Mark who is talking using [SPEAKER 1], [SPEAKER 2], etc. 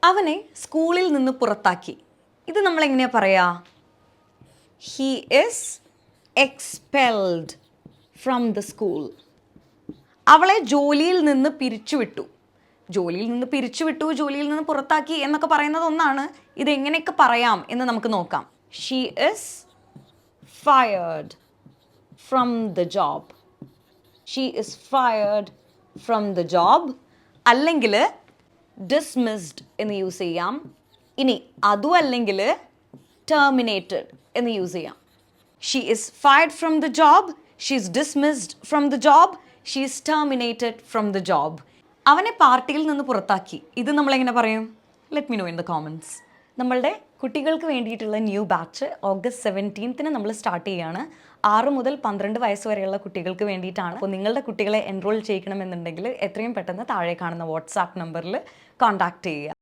[SPEAKER 1] അവനെ സ്കൂളിൽ നിന്ന് പുറത്താക്കി. ഇത് നമ്മൾ എങ്ങനെയാ പറയാ? He is expelled from the school. അവളെ ജോലിയിൽ നിന്ന് പിരിച്ചുവിട്ടു. ജോലിയിൽ നിന്ന് പുറത്താക്കി എന്നൊക്കെ പറയുന്നത് ഒന്നാണ്. ഇതെങ്ങനെയൊക്കെ പറയാം എന്ന് നമുക്ക് നോക്കാം. She is fired from the job. She is fired from the job. അല്ലെങ്കിൽ ഡിസ്മിസ്ഡ് എന്ന് യൂസ് ചെയ്യാം. ഇനി അതും അല്ലെങ്കിൽ ടെർമിനേറ്റഡ് എന്ന് യൂസ് ചെയ്യാം. She is fired from the job, she is dismissed from the job, she is terminated from the job. അവനെ പാർട്ടിയിൽ നിന്ന് പുറത്താക്കി. ഇത് നമ്മളെങ്ങനെ പറയും? Let me know in the comments. നമ്മളുടെ കുട്ടികൾക്ക് വേണ്ടിയിട്ടുള്ള ന്യൂ ബാച്ച് August 17 നമ്മൾ സ്റ്റാർട്ട് ചെയ്യുകയാണ്. 6 മുതൽ 12 വയസ്സ് വരെയുള്ള കുട്ടികൾക്ക് വേണ്ടിയിട്ടാണ്. അപ്പോൾ നിങ്ങളുടെ കുട്ടികളെ എൻറോൾ ചെയ്യിക്കണമെന്നുണ്ടെങ്കിൽ എത്രയും പെട്ടെന്ന് താഴെ കാണുന്ന വാട്സാപ്പ് നമ്പറിൽ കോൺടാക്റ്റ് ചെയ്യുക.